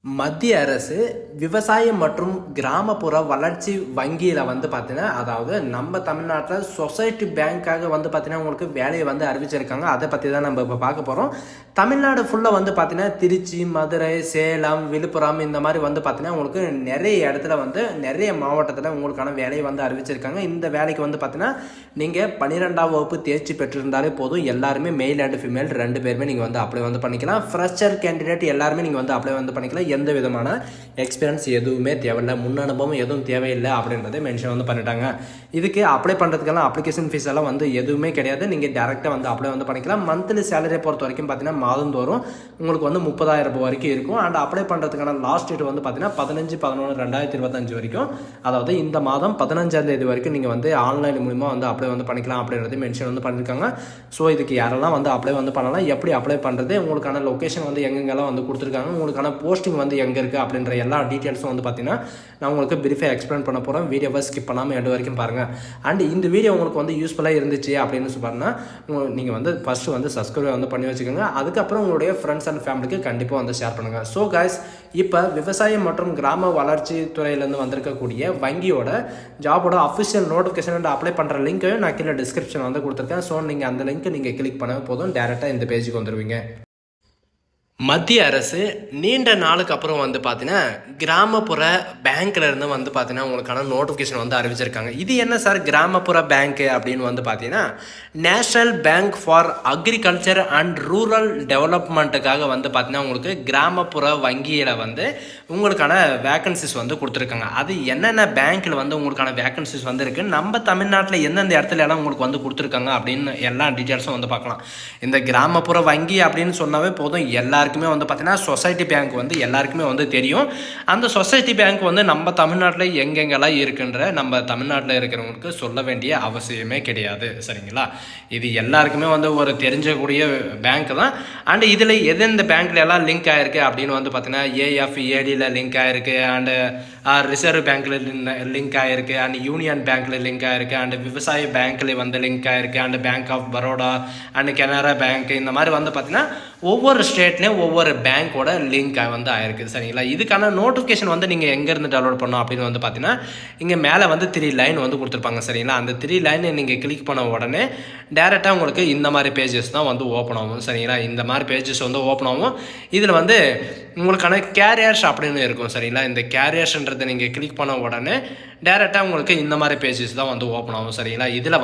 மத்திய அரசு விவசாயம் மற்றும் கிராமப்புற வளர்ச்சி வங்கியில் பார்த்தீங்கன்னா, அதாவது நம்ம தமிழ்நாட்டில் சொசைட்டி பேங்க்காக பார்த்தீங்கன்னா உங்களுக்கு வேலையை அறிவிச்சிருக்காங்க. அதை பற்றி தான் நம்ம இப்போ பார்க்க போகிறோம். தமிழ்நாடு ஃபுல்லாக பார்த்தீங்கன்னா திருச்சி, மதுரை, சேலம், விழுப்புரம் இந்த மாதிரி பார்த்தீங்கன்னா உங்களுக்கு நிறைய இடத்துல நிறைய மாவட்டத்தில் உங்களுக்கான வேலையை அறிவிச்சிருக்காங்க. இந்த வேலைக்கு பார்த்தீங்கன்னா நீங்கள் 12ஆம் வகுப்பு தேர்ச்சி பெற்றிருந்தாலே போதும். எல்லாருமே மேல் அண்ட் ஃபீமேல் 2 பேருமே நீங்கள் அப்ளை பண்ணிக்கலாம். ஃப்ரெஷர் கேண்டிடேட் எல்லாருமே நீங்கள் அப்ளை பண்ணிக்கலாம். எந்த விதமான எக்ஸ்பீரியன்ஸ் எதுவுமே தேவையில்லை, முன் அனுபவம் எதுவும் தேவையில்லை அப்படின்றத மென்ஷன் பண்ணிட்டாங்க. இதுக்கு அப்ளை பண்ணுறதுக்கெல்லாம் அப்ளிகேஷன் ஃபீஸ் எல்லாம் எதுவுமே கிடையாது. நீங்கள் டேரெக்டாக அப்ளை பண்ணிக்கலாம். மந்த்லி சேலரியை பொறுத்த வரைக்கும் பார்த்தீங்கன்னா மாதந்தோறும் உங்களுக்கு 30,000 ரூபாய் வரைக்கும் இருக்கும். அண்ட் அப்ளை பண்ணுறதுக்கான லாஸ்ட் டேட் பார்த்தீங்கன்னா 15/11/2025 வரைக்கும், அதாவது இந்த மாதம் 15ஆம் தேதி வரைக்கும் நீங்கள் ஆன்லைன் மூலிமா அப்ளை பண்ணிக்கலாம் அப்படின்றது மென்ஷன் பண்ணியிருக்காங்க. ஸோ இதுக்கு யாரெல்லாம் அப்ளை பண்ணலாம், எப்படி அப்ளை பண்ணுறது, உங்களுக்கான லொக்கேஷன் எங்கெங்கெல்லாம் கொடுத்துருக்காங்க, உங்களுக்கான போஸ்டிங் எங்கே இருக்குது அப்படின்ற எல்லா டீட்டெயில்ஸும் பார்த்தீங்கன்னா நான் உங்களுக்கு பிரீஃபாக எக்ஸ்பிளைன் பண்ண போகிறேன். வீடியோவை ஸ்கிப் பண்ணாமல் எண்டு வரைக்கும் பாருங்கள். அண்ட் இந்த வீடியோ உங்களுக்கு யூஸ்ஃபுல்லாக இருந்துச்சு அப்படின்னு சொன்னால் நீங்கள் ஃபஸ்ட்டு சப்ஸ்கிரைப் பண்ணி வச்சுக்கோங்க. அதுக்கப்புறம் உங்களுடைய ஃப்ரெண்ட்ஸ் அண்ட் ஃபேமிலிக்கு கண்டிப்பாக ஷேர் பண்ணுங்கள். ஸோ கைஸ், இப்போ விவசாயம் மற்றும் கிராம வளர்ச்சி துறையிலேருந்து வந்திருக்கக்கூடிய வங்கியோட ஜாபோட அஃபிஷியல் நோட்டிஃபிகேஷன் அப்ளை பண்ணுற லிங்க்கை நான் கீழே டிஸ்கிரிப்ஷன் கொடுத்துருக்கேன். ஸோ நீங்கள் அந்த லிங்க்கை நீங்கள் கிளிக் பண்ண போதும் டேரெக்டாக இந்த பேஜுக்கு வந்துடுவீங்க. மத்திய அரசு நீண்ட நாளுக்கு அப்புறம் பார்த்தீங்கன்னா கிராமப்புற பேங்க்ல இருந்து பார்த்தீங்கன்னா உங்களுக்கான நோட்டிஃபிகேஷன் அறிவிச்சிருக்காங்க. இது என்ன சார் கிராமப்புற பேங்க்கு அப்படின்னு பார்த்தீங்கன்னா, national bank for agriculture and rural டெவலப்மெண்ட்டுக்காக பார்த்தீங்கன்னா உங்களுக்கு கிராமப்புற வங்கியில் உங்களுக்கான வேக்கன்சிஸ் கொடுத்துருக்காங்க. அது என்னென்ன பேங்க்கில் உங்களுக்கான வேக்கன்சிஸ் இருக்குது, நம்ம தமிழ்நாட்டில் எந்தெந்த இடத்துல எல்லாம் உங்களுக்கு கொடுத்துருக்காங்க அப்படின்னு எல்லா டீட்டெயில்ஸும் பார்க்கலாம். இந்த கிராமப்புற வங்கி அப்படின்னு சொன்னாவே போதும், எல்லாருக்குமே பார்த்தீங்கன்னா சொசைட்டி பேங்க் எல்லாருக்குமே தெரியும். அந்த சொசைட்டி பேங்க் நம்ம தமிழ்நாட்டில் எங்கெங்கெல்லாம் இருக்குன்ற நம்ம தமிழ்நாட்டில் இருக்கிறவங்களுக்கு சொல்ல வேண்டிய அவசியமே கிடையாது. சரிங்களா? இது எல்லாருக்குமே ஒரு தெரிஞ்சக்கூடிய பேங்க் தான். அண்ட் இதில் எந்தெந்த பேங்க்ல எல்லாம் லிங்க் ஆயிருக்கு அப்படின்னு பார்த்தீங்கன்னா ஏஎஃப்ஏடியில் லிங்க் ஆயிருக்கு, அண்டு ரிசர்வ் பேங்க்ல லிங்க் ஆயிருக்கு, அண்ட் யூனியன் பேங்க்ல லிங்க் ஆயிருக்கு, அண்ட் விவசாய பேங்க்ல லிங்க் ஆயிருக்கு, and bank of Baroda and Canara bank. இந்த மாதிரி பார்த்தீங்கன்னா ஒவ்வொரு ஸ்டேட்லேயும் ஒவ்வொரு பேங்க்கோட லிங்க் ஆயிருக்கு. சரிங்களா? இதுக்கான நோட்டிஃபிகேஷன் நீங்கள் எங்கேருந்து டவுன்லோட் பண்ணோம் அப்படின்னு பார்த்தீங்கன்னா இங்கே மேலே 3 லைன் கொடுத்துருப்பாங்க. சரிங்களா? அந்த 3 லைனை நீங்கள் கிளிக் பண்ண உடனே டேரெக்டாக உங்களுக்கு இந்த மாதிரி பேஜஸ் தான் ஓப்பன் ஆகும். சரிங்களா? இந்த மாதிரி பேஜஸ் ஓப்பன் ஆகும். இதில் உங்களுக்கான கேரியர்ஸ் அப்படின்னு இருக்கும். சரிங்களா? இந்த கேரியர்ஸ்ன்றதை நீங்கள் கிளிக் பண்ண உடனே டேரெக்டாக உங்களுக்கு இந்த மாதிரி பேஜஸ் தான் ஓப்பன் ஆகும். சரிங்களா? இதில்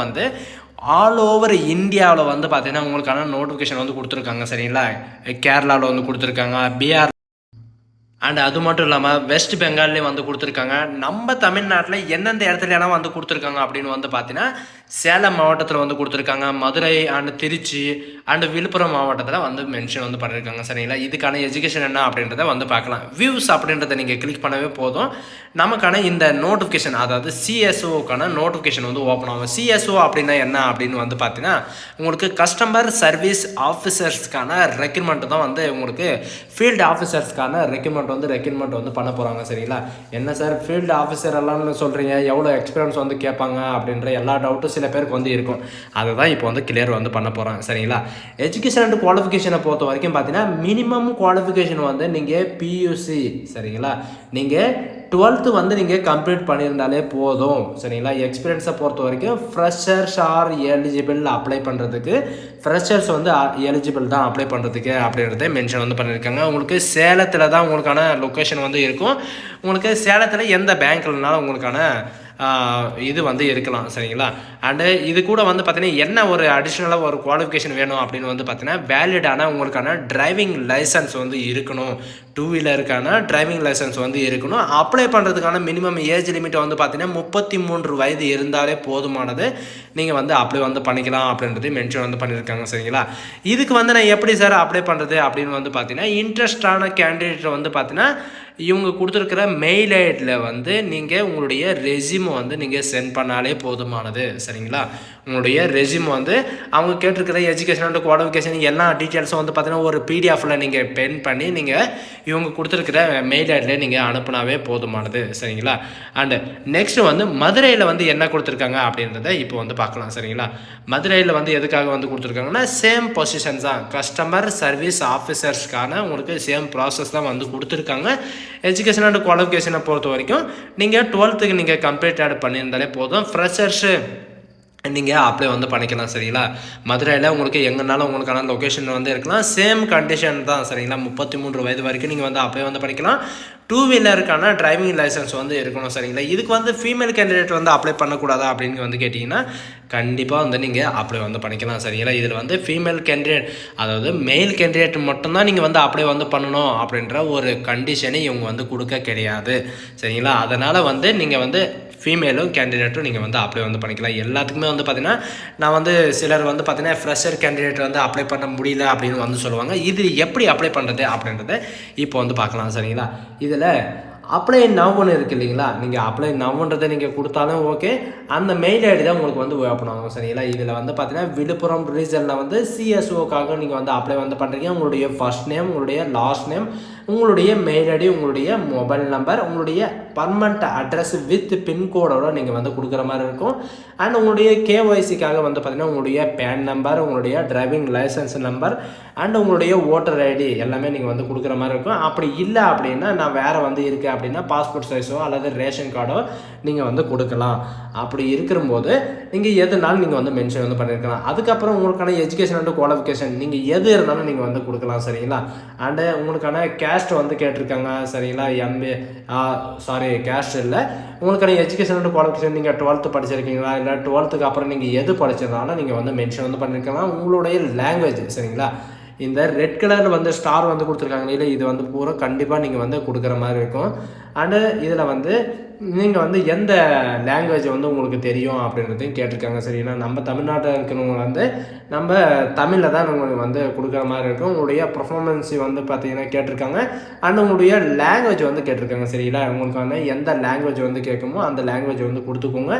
ஆல் ஓவர் இந்தியாவில் பார்த்தீங்கன்னா உங்களுக்கான நோட்டிஃபிகேஷன் கொடுத்துருக்காங்க. சரிங்களா? கேரளாவில் கொடுத்துருக்காங்க, பீகார் அண்ட் அது மட்டும் இல்லாமல் வெஸ்ட் பெங்கால்லையும் கொடுத்துருக்காங்க. நம்ம தமிழ்நாட்டில் எந்தெந்த இடத்துல எல்லாம் கொடுத்துருக்காங்க அப்படின்னு பார்த்தீங்கன்னா சேலம் மாவட்டத்தில் கொடுத்துருக்காங்க, மதுரை அண்ட் திருச்சி அண்ட் விழுப்புரம் மாவட்டத்தில் மென்ஷன் பண்ணியிருக்காங்க. சரிங்களா? இதுக்கான எஜுகேஷன் என்ன அப்படின்றத பார்க்கலாம். வியூஸ் அப்படின்றத நீங்கள் கிளிக் பண்ணவே போதும், நமக்கான இந்த நோட்டிஃபிகேஷன், அதாவது சிஎஸ்ஓக்கான நோட்டிஃபிகேஷன் ஓப்பன் ஆகும். சிஎஸ்ஓ அப்படின்னா என்ன அப்படின்னு பார்த்தீங்கன்னா உங்களுக்கு கஸ்டமர் சர்வீஸ் ஆஃபீஸர்ஸ்க்கான ரெக்ரூட்மெண்ட் தான் உங்களுக்கு ஃபீல்டு ஆஃபீஸர்ஸ்க்கான ரெக்ரூட்மெண்ட் பண்ண போகிறாங்க. சரிங்களா? என்ன சார் ஃபீல்டு ஆஃபீஸர் எல்லாம்னு சொல்கிறீங்க, எவ்வளோ எக்ஸ்பீரியன்ஸ் கேட்பாங்க அப்படின்ற எல்லா டவுட்டும் சில பேருக்கு இருக்கும். அதை தான் இப்போ கிளியர் பண்ண போகிறாங்க. சரிங்களா? எஜுகேஷன் அண்ட் குவாலிஃபிகேஷனை பொறுத்த வரைக்கும் பார்த்தீங்கன்னா மினிமம் குவாலிஃபிகேஷன் நீங்கள் பியூசி. சரிங்களா? நீங்கள் 12th நீங்கள் கம்ப்ளீட் பண்ணியிருந்தாலே போதும். சரிங்களா? எக்ஸ்பீரியன்ஸை பொறுத்த வரைக்கும் ஃப்ரெஷர்ஸ் ஆர் எலிஜிபிள் அப்ளை பண்ணுறதுக்கு, ஃப்ரெஷர்ஸ் எலிஜிபிள் தான் அப்ளை பண்ணுறதுக்கு அப்படின்றத மென்ஷன் பண்ணியிருக்காங்க. உங்களுக்கு சேலத்தில் தான் உங்களுக்கான லொக்கேஷன் இருக்கும். உங்களுக்கு சேலத்தில் எந்த பேங்க்லனாலும் உங்களுக்கான இது இருக்கலாம். சரிங்களா? அண்டு இது கூட பார்த்தீங்கன்னா என்ன ஒரு அடிஷ்னலாக ஒரு குவாலிஃபிகேஷன் வேணும் அப்படின்னு பார்த்தீங்கன்னா வேலிடான உங்களுக்கான டிரைவிங் லைசன்ஸ் இருக்கணும். 2 வீலருக்கான டிரைவிங் லைசன்ஸ் இருக்கணும். அப்ளை பண்ணுறதுக்கான மினிமம் ஏஜ் லிமிட் பார்த்தீங்கன்னா 33 வயது இருந்தாலே போதுமானது. நீங்கள் அப்ளை பண்ணிக்கலாம் அப்படின்றது மென்ஷன் பண்ணியிருக்காங்க. சரிங்களா? இதுக்கு நான் எப்படி சார் அப்ளை பண்ணுறது அப்படின்னு பார்த்தீங்கன்னா இன்ட்ரெஸ்டான கேண்டிடேட் பார்த்தீங்கன்னா இவங்க கொடுத்துருக்கிற மெயில் ஐடியில் நீங்கள் உங்களுடைய ரெஸ்யூமை நீங்கள் சென்ட் பண்ணாலே போதுமானது. சரிங்களா? உங்களுடைய ரெஸ்யூம் வந்து அவங்க கேட்டிருக்கிற எஜுகேஷன் அண்ட் குவாலிஃபிகேஷன் எல்லா டீட்டெயில்ஸும் வந்து பார்த்தீங்கன்னா ஒரு பிடிஎஃபில் நீங்கள் பென் பண்ணி நீங்கள் இவங்க கொடுத்துருக்கிற மெயில் ஐடியில் நீங்கள் அனுப்புனாவே போதுமானது. சரிங்களா? அண்டு நெக்ஸ்ட்டு வந்து மதுரையில் வந்து என்ன கொடுத்துருக்காங்க அப்படின்றத இப்போ வந்து பார்க்கலாம். சரிங்களா? மதுரையில் வந்து எதுக்காக வந்து கொடுத்துருக்காங்கன்னா சேம் பொசிஷன்ஸ் தான், கஸ்டமர் சர்வீஸ் ஆஃபீஸர்ஸ்க்கான உங்களுக்கு சேம் ப்ராசஸ் தான் வந்து கொடுத்துருக்காங்க. எஜுகேஷன் அண்ட் குவாலிஃபிகேஷனை பொறுத்த வரைக்கும் நீங்கள் 12th நீங்கள் கம்ப்ளீட் பண்ணியிருந்தாலே போதும். ஃப்ரெஷர்ஸு நீங்கள் அப்ளை வந்து பண்ணிக்கலாம். சரிங்களா? மதுரையில் உங்களுக்கு எங்கேனாலும் உங்களுக்கான லொக்கேஷன் வந்து இருக்கலாம். சேம் கண்டிஷன் தான். சரிங்களா? 33 வயது வரைக்கும் நீங்கள் வந்து அப்ளை வந்து பண்ணிக்கலாம். 2 வீலருக்கான டிரைவிங் லைசன்ஸ் வந்து இருக்கணும். சரிங்களா? இதுக்கு வந்து ஃபீமேல் கேண்டிடேட் வந்து அப்ளை பண்ணக்கூடாதா அப்படின்னு வந்து கேட்டிங்கன்னா கண்டிப்பாக வந்து நீங்கள் அப்ளை வந்து பண்ணிக்கலாம். சரிங்களா? இதில் வந்து ஃபீமேல் கேண்டிடேட், அதாவது மெயில் கேண்டிடேட் மட்டும்தான் நீங்கள் வந்து அப்ளை வந்து பண்ணணும் அப்படின்ற ஒரு கண்டிஷனை இவங்க வந்து கொடுக்க கிடையாது. சரிங்களா? அதனால் வந்து நீங்கள் வந்து ஃபீமேலும் கேண்டிடேட்டும் நீங்கள் வந்து அப்ளை வந்து பண்ணிக்கலாம். எல்லாத்துக்குமே வந்து பார்த்தீங்கன்னா நான் வந்து சிலர் வந்து பார்த்தீங்கன்னா ஃப்ரெஷர் கேண்டிடேட் வந்து அப்ளை பண்ண முடியல அப்படின்னு வந்து சொல்லுவாங்க. இது எப்படி அப்ளை பண்ணுறது அப்படின்றத இப்போ வந்து பார்க்கலாம். சரிங்களா? இதில் அப்ளை நவ்வுன்னு இருக்குது இல்லைங்களா? நீங்கள் அப்ளை நவ்ன்றதை நீங்கள் கொடுத்தாலும் ஓகே, அந்த மெயில் ஐடி தான் உங்களுக்கு வந்து ஓப்பன் ஆகும். சரிங்களா? இதில் வந்து பார்த்தீங்கன்னா விழுப்புரம் ரீஜனில் வந்து சிஎஸ்ஓக்காக நீங்கள் வந்து அப்ளை வந்து பண்ணுறீங்க. உங்களுடைய ஃபர்ஸ்ட் நேம், உங்களுடைய லாஸ்ட் நேம், உங்களுடைய மெயில் ஐடி, உங்களுடைய மொபைல் நம்பர், உங்களுடைய பர்மனண்ட் அட்ரஸ் வித் பின்கோடோட நீங்கள் வந்து கொடுக்குற மாதிரி இருக்கும். அண்ட் உங்களுடைய கேஒய்சிக்காக வந்து பார்த்தீங்கன்னா உங்களுடைய பேன் நம்பர், உங்களுடைய டிரைவிங் லைசன்ஸ் நம்பர் அண்ட் உங்களுடைய ஓட்டர் ஐடி எல்லாமே நீங்கள் வந்து கொடுக்குற மாதிரி இருக்கும். அப்படி இல்லை அப்படின்னா நான் வேறு வந்து இருக்குது அப்படின்னா பாஸ்போர்ட் சைஸோ அல்லது ரேஷன் கார்டோ நீங்கள் வந்து கொடுக்கலாம். அப்படி இருக்கிறபோது நீங்கள் எதுனாலும் நீங்கள் வந்து மென்ஷன் வந்து பண்ணியிருக்கலாம். அதுக்கப்புறம் உங்களுக்கான எஜுகேஷன் அண்ட் குவாலிஃபிகேஷன் நீங்கள் எது இருந்தாலும் நீங்கள் வந்து கொடுக்கலாம். சரிங்களா? அண்டு உங்களுக்கான கேஸ்ட் வந்து கேட்டிருக்காங்க. சரிங்களா? கேஸ்ட் இல்லை, உங்களுக்கான எஜுகேஷன் அண்ட் குவாலிஃபிகேஷன் நீங்கள் 12th படிச்சிருக்கீங்களா, இல்லை 12th அப்புறம் நீங்கள் எது படிச்சிருந்தாலும் நீங்கள் வந்து மென்ஷன் வந்து பண்ணியிருக்கலாம். உங்களுடைய லாங்குவேஜ். சரிங்களா? இந்த ரெட் கலரில் வந்து ஸ்டார் வந்து கொடுத்துருக்காங்க இல்லை, இது வந்து பூரா கண்டிப்பாக நீங்கள் வந்து கொடுக்குற மாதிரி இருக்கும். அண்டு இதில் வந்து நீங்கள் வந்து எந்த லாங்குவேஜ் வந்து உங்களுக்கு தெரியும் அப்படின்றதையும் கேட்டிருக்காங்க. சரிங்களா? நம்ம தமிழ்நாட்டில் இருக்கிறவங்க வந்து நம்ம தமிழில் தான் உங்களுக்கு வந்து கொடுக்குற மாதிரி இருக்கும். உங்களுடைய பர்ஃபார்மன்ஸ் வந்து பார்த்தீங்கன்னா கேட்டிருக்காங்க. அண்ட் உங்களுடைய லாங்குவேஜ் வந்து கேட்டிருக்காங்க. சரிங்களா? உங்களுக்கு வந்து எந்த லாங்குவேஜ் வந்து கேட்குமோ அந்த லாங்குவேஜ் வந்து கொடுத்துக்கோங்க.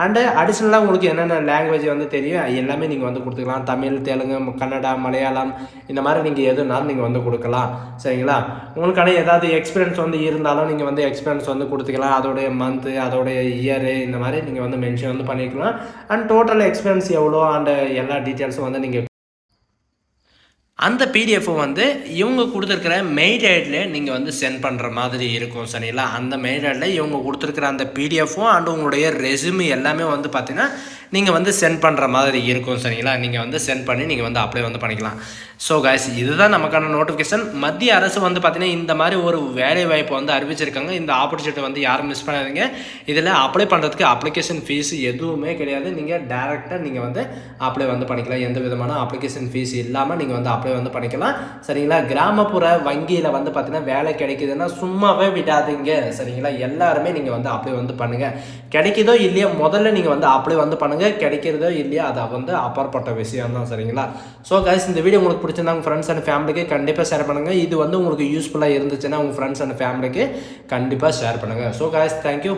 அண்டு அடிஷ்னலாக உங்களுக்கு என்னென்ன லாங்குவேஜ் வந்து தெரியும் எல்லாமே நீங்கள் வந்து கொடுத்துக்கலாம். தமிழ், தெலுங்கு, கன்னடா, மலையாளம் இந்த மாதிரி நீங்கள் எதுனாலும் நீங்கள் வந்து கொடுக்கலாம். சரிங்களா? உங்களுக்கான ஏதாவது எக்ஸ்பீரியன்ஸ் வந்து இருந்தாலும் நீங்கள் வந்து எக்ஸ்பீரியன்ஸ் வந்து கொடுத்துக்கலாம். அதோடைய மந்த்து, அதோடைய இயரு இந்த மாதிரி நீங்கள் வந்து மென்ஷன் வந்து பண்ணிக்கலாம். அண்ட் டோட்டல் எக்ஸ்பீரியன்ஸ் எவ்வளோ அண்ட் எல்லா டீட்டெயில்ஸும் வந்து நீங்கள் அந்த பிடிஎஃப் வந்து இவங்க கொடுத்துருக்கிற மெயில் ஐடியில் நீங்கள் வந்து சென்ட் பண்ணுற மாதிரி இருக்கும். சரிங்களா? அந்த மெயில் ஐடியில் இவங்க கொடுத்துருக்கிற அந்த பிடிஎஃப்பும் அண்ட் உங்களுடைய ரெஸ்யூம் எல்லாமே வந்து பார்த்தீங்கன்னா நீங்கள் வந்து சென்ட் பண்ணுற மாதிரி இருக்கும். சரிங்களா? நீங்கள் வந்து சென்ட் பண்ணி நீங்கள் வந்து அப்ளை வந்து பண்ணிக்கலாம். ஸோ கைஸ், இதுதான் நமக்கான நோட்டிஃபிகேஷன். மத்திய அரசு வந்து பார்த்தீங்கன்னா இந்த மாதிரி ஒரு வேலை வாய்ப்பு வந்து அறிவிச்சிருக்காங்க. இந்த ஆப்பர்ச்சுனிட்டி வந்து யாரும் மிஸ் பண்ணாதீங்க. இதில் அப்ளை பண்ணுறதுக்கு அப்ளிகேஷன் ஃபீஸ் எதுவுமே கிடையாது. நீங்கள் டேரெக்டாக நீங்கள் வந்து அப்ளை வந்து பண்ணிக்கலாம். எந்த விதமான அப்ளிகேஷன் ஃபீஸ் இல்லாமல் நீங்கள் வந்து அப்ளை வந்து பண்ணிக்கலாம். சரிங்களா? கிராமப்புற வங்கியில் வந்து பார்த்தீங்கன்னா வேலை கிடைக்குதுன்னா சும்மாவே விடாதீங்க. சரிங்களா? எல்லாருமே நீங்கள் வந்து அப்ளை வந்து பண்ணுங்கள். கிடைக்குதோ இல்லையோ முதல்ல நீங்கள் வந்து அப்ளை வந்து பண்ணுங்கள். கிடைக்கிறதோ இல்லையா அது வந்து அப்பாற்பட்ட விஷயம் தான். சரிங்களா? ஸோ கைஸ், இந்த வீடியோ உங்களுக்கு பிடிச்சிருந்தா உங்கள் ஃப்ரெண்ட்ஸ் அண்ட் ஃபேமிலிக்கு கண்டிப்பாக ஷேர் பண்ணுங்கள். இது வந்து உங்களுக்கு யூஸ்ஃபுல்லாக இருந்துச்சுன்னா உங்கள் ஃப்ரெண்ட்ஸ் அண்ட் ஃபேமிலிக்கு கண்டிப்பாக ஷேர் பண்ணுங்கள். So guys, thank you.